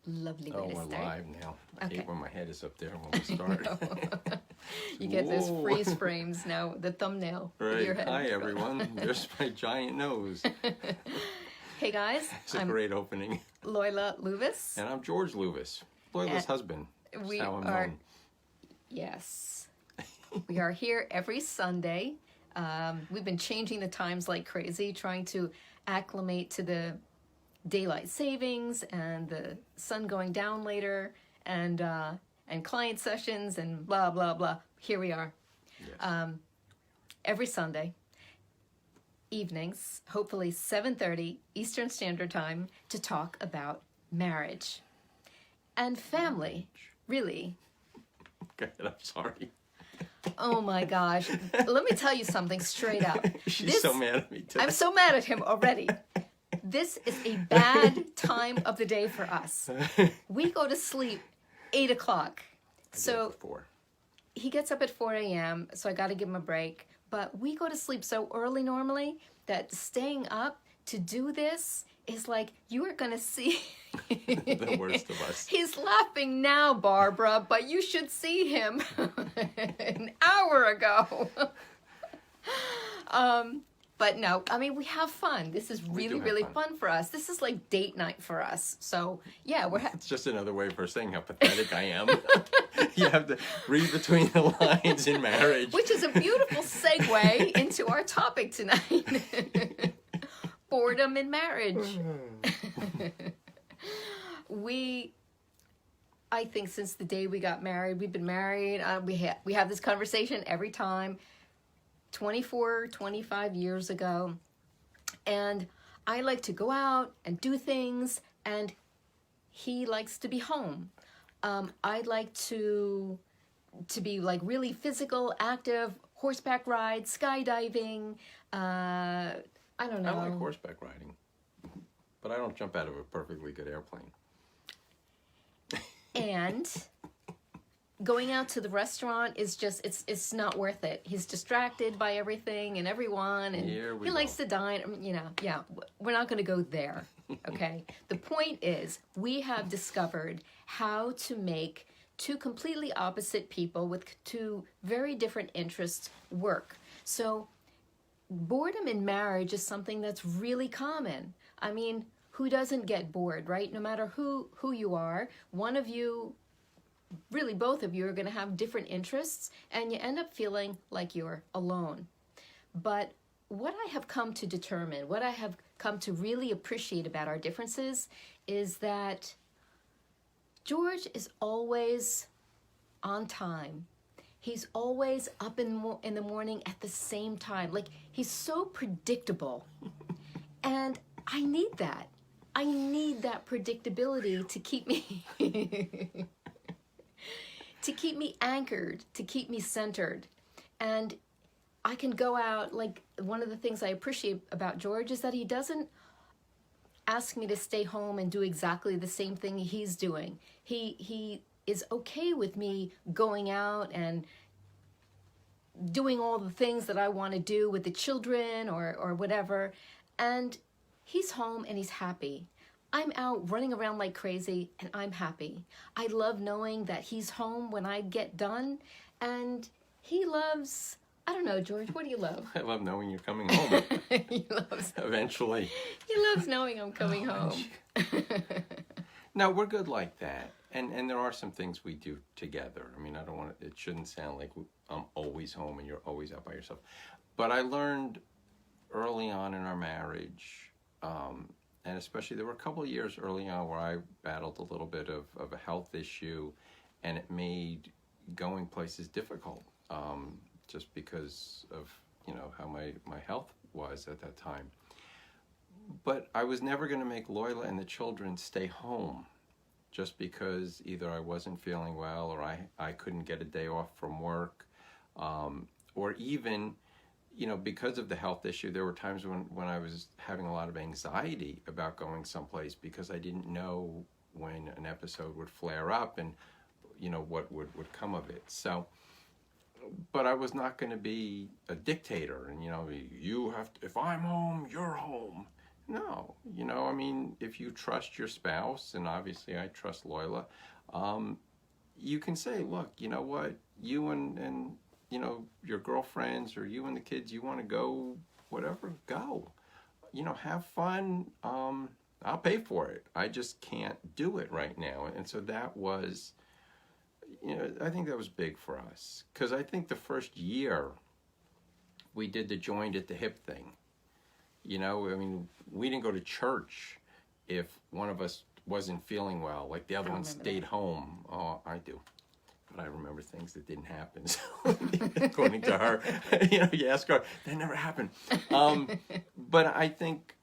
lovely way Oh, to we're start. live now. I Okay. hate when my head is up there when we start. You get those Whoa. freeze frames now, the thumbnail of your Right. head. Hi, everyone. There's my giant nose. Hey guys, It's a I'm great opening. Loyola Luvis. And I'm George Luvis, Loyola's And husband. That's we how I'm are- known. Yes. We are here every Sunday. We've been changing the times like crazy, trying to acclimate to the daylight savings and the sun going down later and client sessions and blah, blah, blah. Here we are. Yes. Every Sunday evenings, hopefully 7:30 Eastern Standard Time, to talk about marriage and family, really. Okay, I'm sorry. Oh my gosh. Let me tell you something straight up. She's so mad at me today. I'm so mad at him already. This is a bad time of the day for us. We go to sleep 8 o'clock. So Before. he gets up at 4 a.m., so I got to give him a break. But we go to sleep so early normally that staying up to do this is like, you are going to see. The worst of us. He's laughing now, Barbara, but you should see him an hour ago. But no, I mean, we have fun. This is really, do have really fun. fun for us. This is like date night for us. So yeah, It's just another way for saying how pathetic I am. You have to read between the lines in marriage. which is a beautiful segue into our topic tonight. Boredom in marriage. I think since the day we got married, we've been married. We have this conversation every time. 24, 25 years ago. And I like to go out and do things, and he likes to be home. I like to be like really physical, active, horseback rides, skydiving. I don't know. I like horseback riding, but I don't jump out of a perfectly good airplane. And going out to the restaurant is just, it's not worth it. He's distracted by everything and everyone, and Here we he likes go. to dine. Yeah, we're not going to go there, okay? The point is, we have discovered how to make two completely opposite people with two very different interests work. So boredom in marriage is something that's really common. I mean, who doesn't get bored, right? No matter who you are, one of you, really both of you, are going to have different interests, and you end up feeling like you're alone. But what I have come to determine, what I have come to really appreciate about our differences is that George is always on time. He's always up in the morning at the same time. Like, he's so predictable. And I need that. I need that predictability to keep me to keep me anchored, to keep me centered. And I can go out, like, one of the things I appreciate about George is that he doesn't ask me to stay home and do exactly the same thing he's doing. He is okay with me going out and doing all the things that I want to do with the children or whatever. And he's home and he's happy. I'm out running around like crazy and I'm happy. I love knowing that he's home when I get done, and he loves, I don't know, George, what do you love? I love knowing you're coming home He loves eventually. knowing I'm coming home. No, we're good like that. And there are some things we do together. I mean, it shouldn't sound like I'm always home and you're always out by yourself. But I learned early on in our marriage, and especially there were a couple of years early on where I battled a little bit of a health issue, and it made going places difficult, just because of, how my health was at that time. But I was never going to make Loyola and the children stay home just because either I wasn't feeling well or I couldn't get a day off from work, or even, because of the health issue, there were times when I was having a lot of anxiety about going someplace because I didn't know when an episode would flare up and, what would come of it. So, but I was not going to be a dictator and, you have to, if I'm home, you're home. No, you know, I mean, if you trust your spouse, and obviously I trust Loyola, you can say, look, you know what, you and you know, your girlfriends or you and the kids, you want to go, whatever, go. You know, have fun. I'll pay for it. I just can't do it right now. And so that was, you know, I think that was big for us. Because I think the first year we did the joined at the hip thing. You know, I mean, we didn't go to church if one of us wasn't feeling well, like the other one stayed home. Oh, I do. But I remember things that didn't happen. So, according to her, you know, you ask her, that never happened. But I think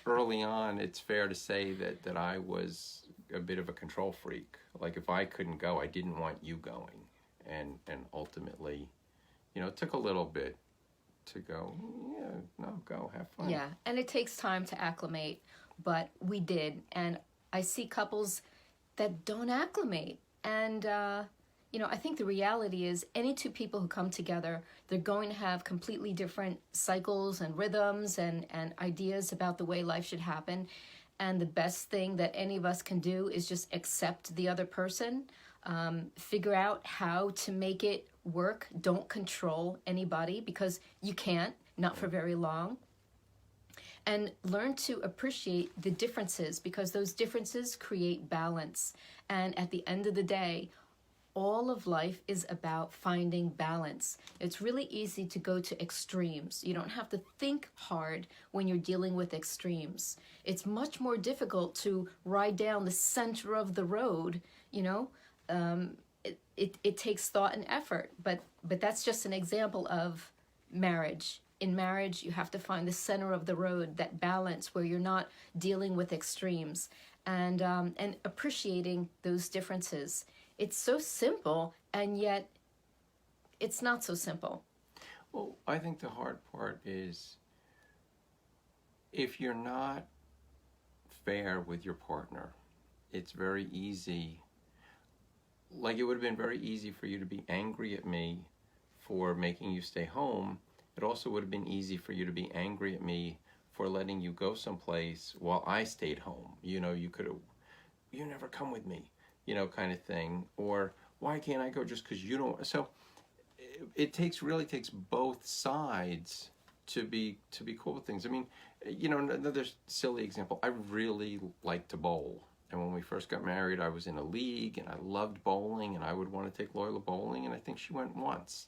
early on, it's fair to say that I was a bit of a control freak. Like if I couldn't go, I didn't want you going, and ultimately, you know, it took a little bit to go. Yeah, no, go have fun. Yeah, and it takes time to acclimate, but we did, and I see couples that don't acclimate. And, you know, I think the reality is any two people who come together, they're going to have completely different cycles and rhythms and ideas about the way life should happen. And the best thing that any of us can do is just accept the other person, figure out how to make it work. Don't control anybody because you can't, not for very long. And learn to appreciate the differences because those differences create balance. And at the end of the day, all of life is about finding balance. It's really easy to go to extremes. You don't have to think hard when you're dealing with extremes. It's much more difficult to ride down the center of the road, you know. It takes thought and effort, but that's just an example of marriage. In marriage, you have to find the center of the road, that balance where you're not dealing with extremes, and appreciating those differences. It's so simple, and yet it's not so simple. Well, I think the hard part is if you're not fair with your partner, it's very easy. Like it would have been very easy for you to be angry at me for making you stay home. It also would have been easy for you to be angry at me for letting you go someplace while I stayed home. You know, you could have, you never come with me, you know, kind of thing. Or why can't I go just because you don't? So it really takes both sides to be cool with things. I mean, you know, another silly example, I really like to bowl. And when we first got married, I was in a league and I loved bowling and I would want to take Loyola bowling. And I think she went once.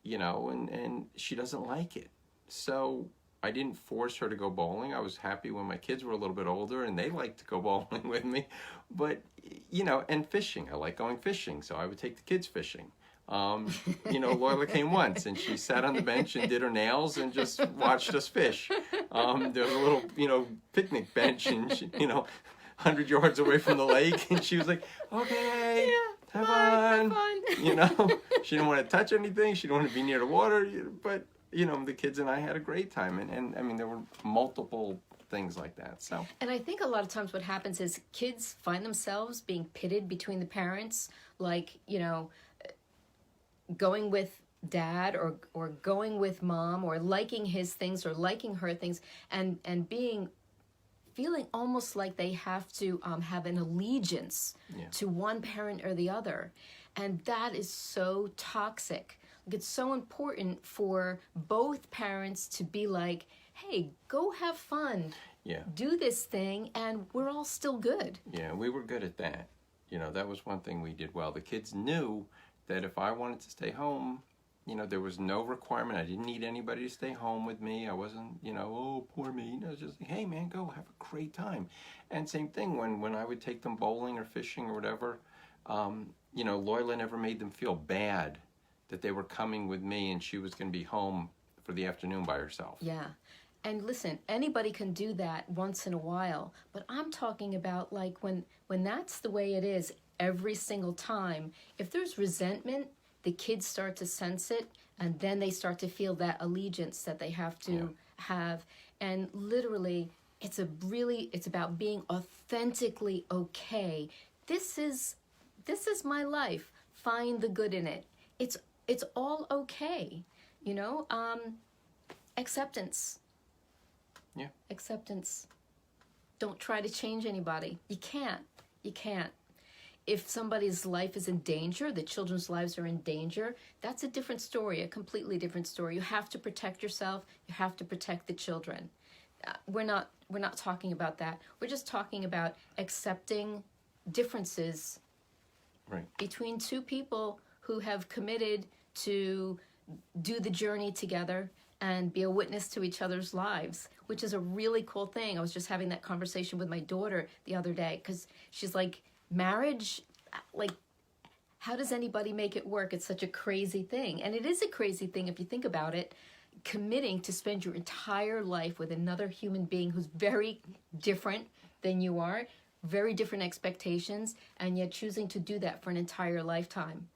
You know, and she doesn't like it. So I didn't force her to go bowling. I was happy when my kids were a little bit older and they liked to go bowling with me. But, you know, and fishing. I like going fishing, so I would take the kids fishing. You know, Loyola came once and she sat on the bench and did her nails and just watched us fish. There was a little, you know, picnic bench and, she, you know, 100 yards away from the lake. And she was like, okay. Yeah. Have fun. You know, she didn't want to touch anything. She didn't want to be near the water. But, you know, the kids and I had a great time. And I mean, there were multiple things like that. So. And I think a lot of times what happens is kids find themselves being pitted between the parents. Like, you know, going with dad or going with mom or liking his things or liking her things and feeling almost like they have to have an allegiance to one parent or the other. And that is so toxic. Like, it's so important for both parents to be like, hey, go have fun. Yeah. Do this thing, and we're all still good. Yeah, we were good at that. You know, that was one thing we did well. The kids knew that if I wanted to stay home, you know, there was no requirement. I didn't need anybody to stay home with me. I wasn't, you know, oh, poor me. You know, it was just like, hey, man, go have a great time. And same thing when I would take them bowling or fishing or whatever, you know, Loyola never made them feel bad that they were coming with me and she was going to be home for the afternoon by herself. Yeah. And listen, anybody can do that once in a while. But I'm talking about like when that's the way it is every single time. If there's resentment, the kids start to sense it, and then they start to feel that allegiance that they have to have. And literally, it's about being authentically okay. This is my life. Find the good in it. It's all okay, you know. Acceptance. Yeah. Acceptance. Don't try to change anybody. You can't. You can't. If somebody's life is in danger, the children's lives are in danger, that's a different story, a completely different story. You have to protect yourself. You have to protect the children. We're not talking about that. We're just talking about accepting differences Right. between two people who have committed to do the journey together and be a witness to each other's lives, which is a really cool thing. I was just having that conversation with my daughter the other day because she's like, marriage, like, how does anybody make it work? It's such a crazy thing. And it is a crazy thing if you think about it, committing to spend your entire life with another human being who's very different than you are, very different expectations, and yet choosing to do that for an entire lifetime.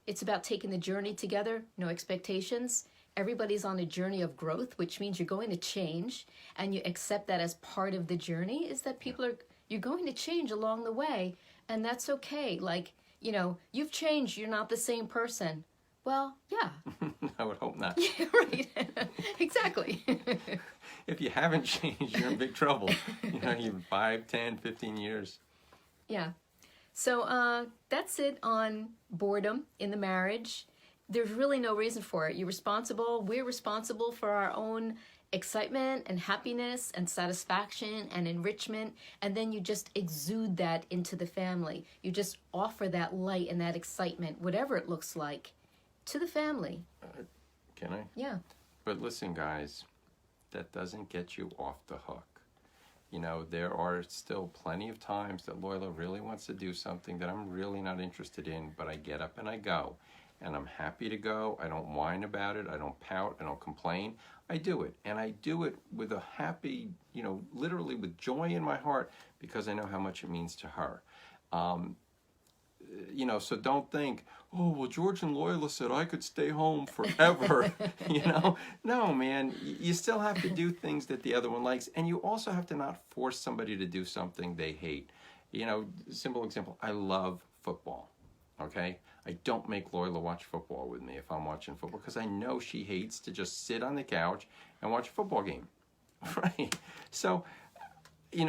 It's about taking the journey together, no expectations. Everybody's on a journey of growth, which means you're going to change, and you accept that as part of the journey, is that you're going to change along the way, and that's okay. Like, you've changed, you're not the same person. Well, yeah. I would hope not. Yeah, right. Exactly. If you haven't changed, you're in big trouble. You're 5, 10, 15 years. Yeah. So that's it on boredom in the marriage. There's really no reason for it. We're responsible for our own excitement and happiness and satisfaction and enrichment, and then you just exude that into the family. You just offer that light and that excitement, whatever it looks like, to the family. Can I? Yeah. But listen, guys, that doesn't get you off the hook. There are still plenty of times that Loyola really wants to do something that I'm really not interested in, but I get up and I go. And I'm happy to go. I don't whine about it. I don't pout. I don't complain. I do it. And I do it with a happy, literally with joy in my heart, because I know how much it means to her. So don't think, oh, well, George and Loyola said I could stay home forever. No, man, you still have to do things that the other one likes. And you also have to not force somebody to do something they hate. Simple example, I love football. Okay? I don't make Loyola watch football with me if I'm watching football, because I know she hates to just sit on the couch and watch a football game. Right? So,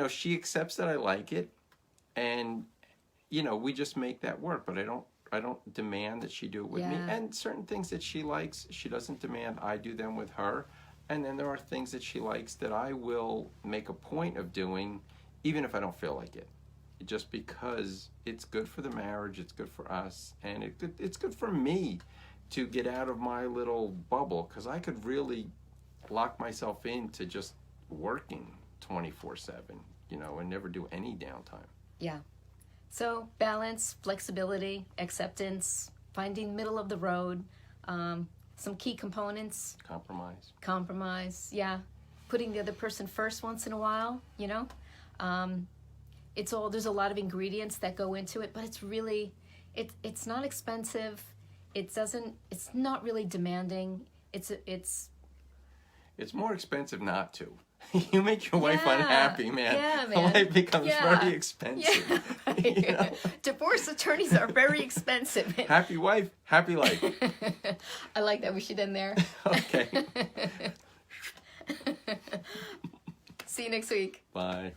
she accepts that I like it, and we just make that work, but I don't demand that she do it with me. And certain things that she likes, she doesn't demand I do them with her. And then there are things that she likes that I will make a point of doing, even if I don't feel like it. Just because it's good for the marriage, it's good for us, and it's good for me to get out of my little bubble, because I could really lock myself into just working 24/7, and never do any downtime. Yeah. So balance, flexibility, acceptance, finding middle of the road, some key components. Compromise, yeah. Putting the other person first once in a while, there's a lot of ingredients that go into it, but it's really, it's not expensive. It's not really demanding. It's more expensive not to. You make your wife unhappy, man. Yeah, man. Life becomes very expensive. Yeah, right. Divorce attorneys are very expensive. Happy wife, happy life. I like that. We should end there. Okay. See you next week. Bye.